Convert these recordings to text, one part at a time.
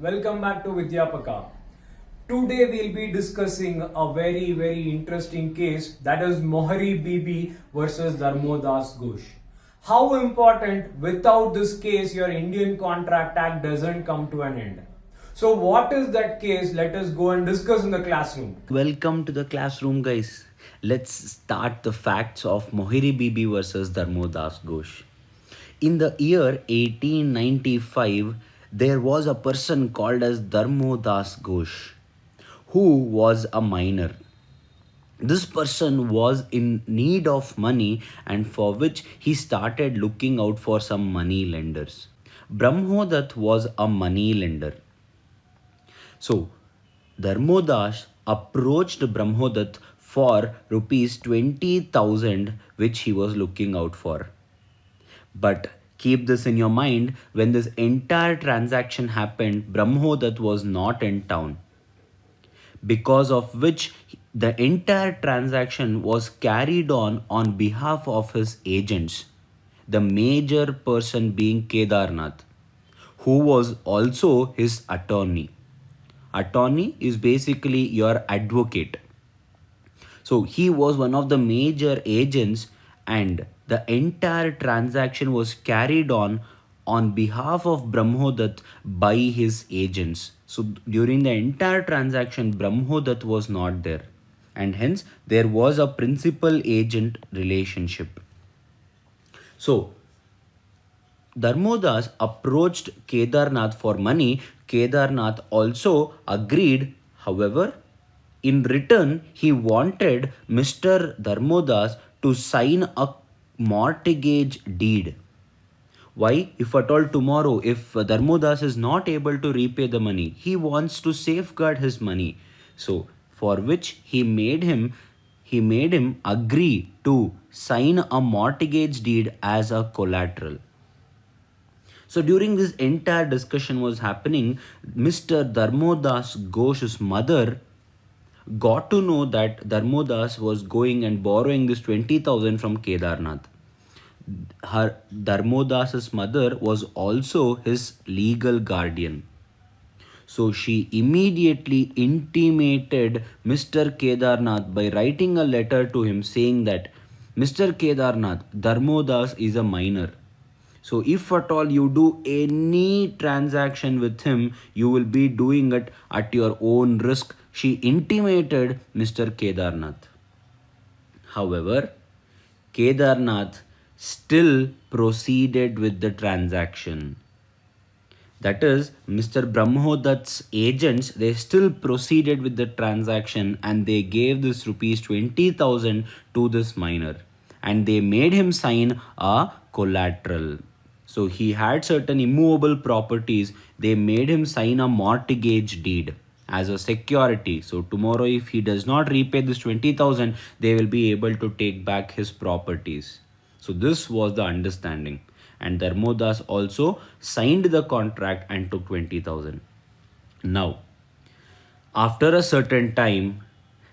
welcome back to Vidyapaka. Today we'll be discussing a very interesting case, that is Mohari Bibi versus Dharmodas Ghosh. How important, without this case your Indian Contract Act doesn't come to an end. So what is that case? Let us go and discuss in the classroom. Welcome to the classroom, guys. Let's start the facts of Mohari Bibi versus Dharmodas Ghosh. In the year 1895, there was a person called as Dharmodas Ghosh, who was a miner. This person was in need of money, and for which he started looking out for some money lenders. Brahmodat was a money lender. So Dharmodas approached Brahmodat for rupees 20,000, which he was looking out for. But keep this in your mind, when this entire transaction happened, Brahmodat was not in town, because of which the entire transaction was carried on behalf of his agents, the major person being Kedarnath, who was also his attorney. Attorney is basically your advocate. So he was one of the major agents, and the entire transaction was carried on behalf of Brahmodat by his agents. So during the entire transaction, Brahmodat was not there, and hence there was a principal agent relationship. So Dharmodas approached Kedarnath for money. Kedarnath also agreed. However, in return, he wanted Mr. Dharmodas to sign a mortgage deed. Why? If at all tomorrow, if Dharmodas is not able to repay the money, he wants to safeguard his money. So, for which he made him agree to sign a mortgage deed as a collateral. So during this entire discussion was happening, Mr. Dharmodas Ghosh's mother got to know that Dharmodas was going and borrowing this 20,000 from Kedarnath. Her Dharmodas's mother was also his legal guardian. So she immediately intimated Mr. Kedarnath by writing a letter to him saying that Mr. Kedarnath, Dharmodas is a minor. So if at all you do any transaction with him, you will be doing it at your own risk. She intimated Mr. Kedarnath. However, Kedarnath still proceeded with the transaction. That is, Mr. Brahmodat's agents, they still proceeded with the transaction, and they gave this rupees 20,000 to this miner, and they made him sign a collateral. So he had certain immovable properties. They made him sign a mortgage deed as a security. So tomorrow, if he does not repay this 20,000, they will be able to take back his properties. So this was the understanding. And Dharmodas also signed the contract and took 20,000. Now, after a certain time,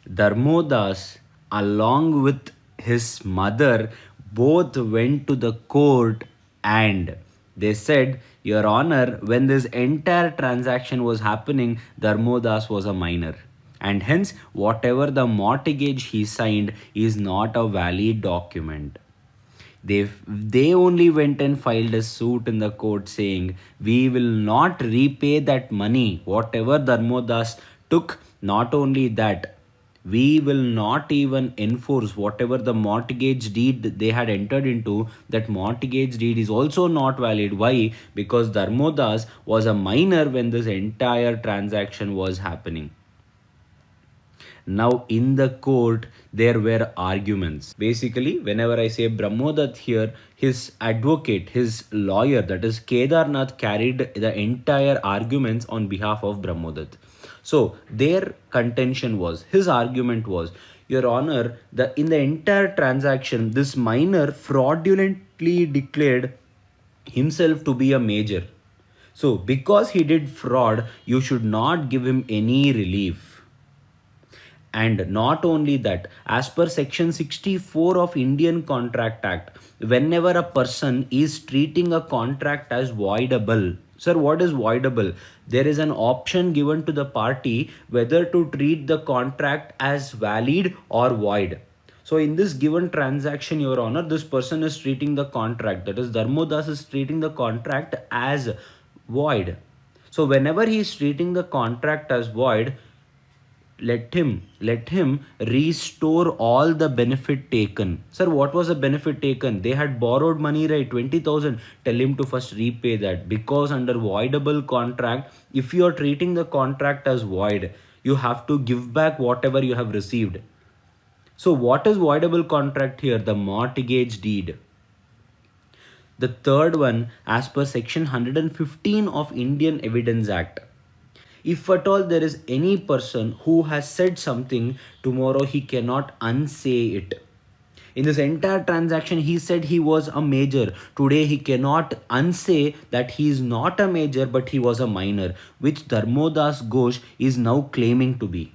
Dharmodas, along with his mother, both went to the court, and they said, Your Honor, when this entire transaction was happening, Dharmodas was a minor, and hence whatever the mortgage he signed is not a valid document. They only went and filed a suit in the court saying, we will not repay that money whatever Dharmodas took. Not only that, we will not even enforce whatever the mortgage deed they had entered into. That mortgage deed is also not valid. Why? Because Dharmodas was a minor when this entire transaction was happening. Now in the court, there were arguments. Basically, whenever I say Brahmodat here, his advocate, his lawyer, that is Kedarnath, carried the entire arguments on behalf of Brahmodat. So their contention was, his argument was, Your Honor, in the entire transaction, this minor fraudulently declared himself to be a major. So because he did fraud, you should not give him any relief. And not only that, as per section 64 of Indian Contract Act, whenever a person is treating a contract as voidable, Sir, what is voidable? There is an option given to the party whether to treat the contract as valid or void. So, in this given transaction, Your Honor, this person is treating the contract, that is, Dharmodas is treating the contract as void. So, whenever he is treating the contract as void, let him restore all the benefit taken. Sir, what was the benefit taken? They had borrowed money, right? 20,000. Tell him to first repay that, because under voidable contract, if you are treating the contract as void, you have to give back whatever you have received. So what is voidable contract here? The mortgage deed. The third one, as per section 115 of Indian Evidence Act, if at all there is any person who has said something, tomorrow he cannot unsay it. In this entire transaction, he said he was a major. Today, he cannot unsay that he is not a major but he was a minor, which Dharmodas Ghosh is now claiming to be.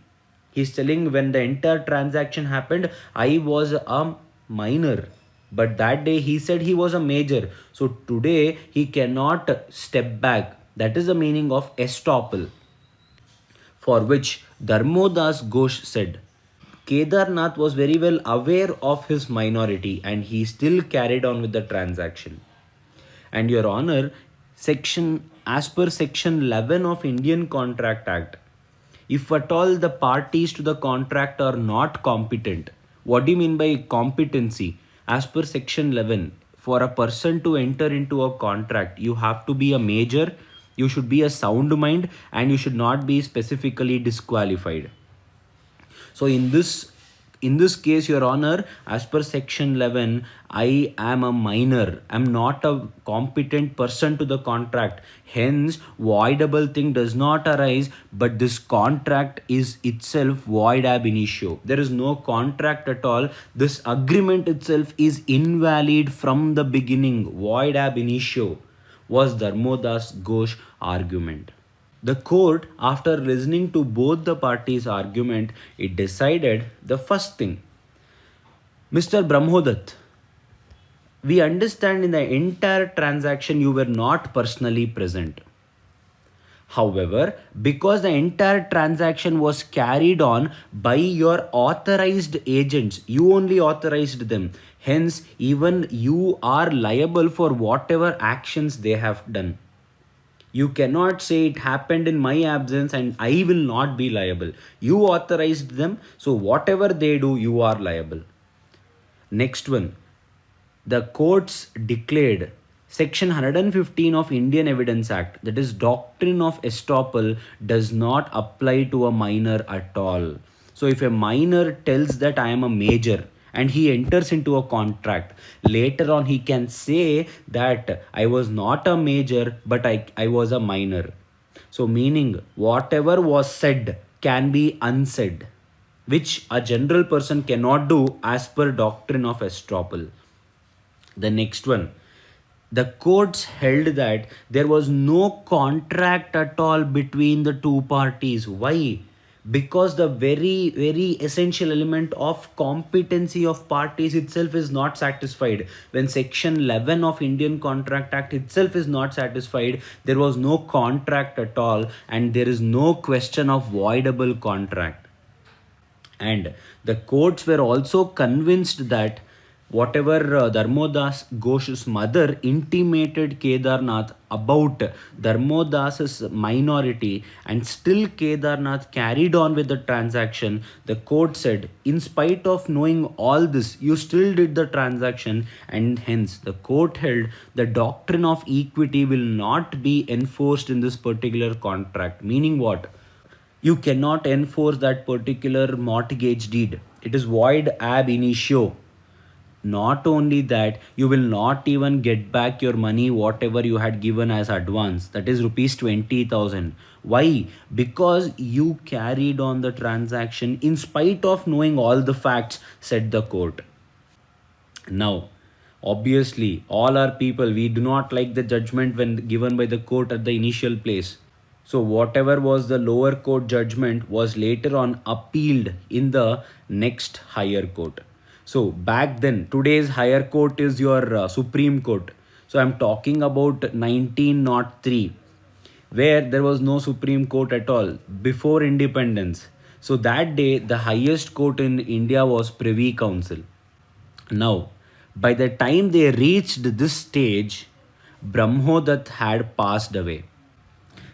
He's telling, when the entire transaction happened, I was a minor. But that day he said he was a major. So today he cannot step back. That is the meaning of estoppel, for which Dharmodas Ghosh said, Kedarnath was very well aware of his minority and he still carried on with the transaction. And Your Honor, as per section 11 of Indian Contract Act, if at all the parties to the contract are not competent, what do you mean by competency? As per section 11, for a person to enter into a contract, you have to be a major, you should be a sound mind, and you should not be specifically disqualified. So in this case, Your Honor, as per section 11, I am a minor. I am not a competent person to the contract. Hence, voidable thing does not arise, but this contract is itself void ab initio. There is no contract at all. This agreement itself is invalid from the beginning. Void ab initio was Dharmodas Ghosh argument. The court, after listening to both the parties' argument, it decided the first thing. Mr. Brahmodat, we understand in the entire transaction you were not personally present. However, because the entire transaction was carried on by your authorized agents, you only authorized them. Hence, even you are liable for whatever actions they have done. You cannot say it happened in my absence and I will not be liable. You authorized them, so whatever they do, you are liable. Next one, the courts declared section 115 of Indian Evidence Act, that is doctrine of estoppel, does not apply to a minor at all. So if a minor tells that I am a major and he enters into a contract, later on he can say that I was not a major but I was a minor. So meaning whatever was said can be unsaid, which a general person cannot do as per doctrine of estoppel. The next one, the courts held that there was no contract at all between the two parties. Why? Because the very essential element of competency of parties itself is not satisfied. When section 11 of Indian Contract Act itself is not satisfied, there was no contract at all and there is no question of voidable contract. And the courts were also convinced that whatever Dharmodas Ghosh's mother intimated Kedarnath about Dharmodas's minority, and still Kedarnath carried on with the transaction, the court said, in spite of knowing all this, you still did the transaction, and hence the court held the doctrine of equity will not be enforced in this particular contract. Meaning what? You cannot enforce that particular mortgage deed. It is void ab initio. Not only that, you will not even get back your money whatever you had given as advance, that is rupees 20,000. Why? Because you carried on the transaction in spite of knowing all the facts, said the court. Now, obviously, all our people, we do not like the judgment when given by the court at the initial place. So whatever was the lower court judgment was later on appealed in the next higher court. So back then, today's higher court is your Supreme Court. So I'm talking about 1903. where there was no Supreme Court at all before independence. So that day, the highest court in India was Privy Council. Now, by the time they reached this stage, Brahmodat had passed away.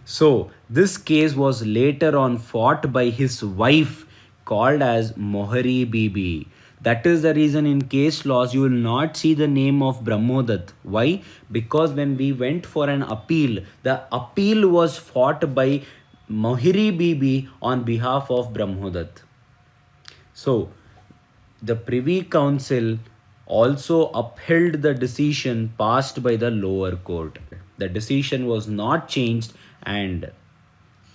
So, this case was later on fought by his wife called as Mohari Bibi. That is the reason in case laws you will not see the name of Brahmodat. Why? Because when we went for an appeal, the appeal was fought by Mohari Bibi on behalf of Brahmodat. So, the Privy Council also upheld the decision passed by the lower court. The decision was not changed, and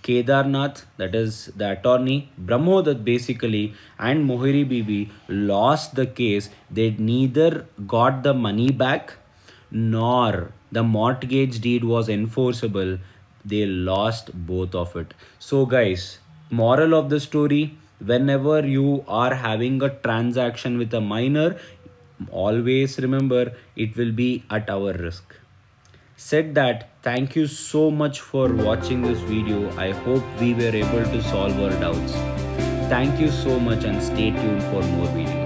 Kedarnath, that is the attorney, Brahmodat basically, and Mohiri Bibi lost the case. They neither got the money back nor the mortgage deed was enforceable. They lost both of it. So, guys, moral of the story, whenever you are having a transaction with a minor, always remember it will be at our risk. Said that, thank you so much for watching this video. I hope we were able to solve our doubts. Thank you so much and stay tuned for more videos.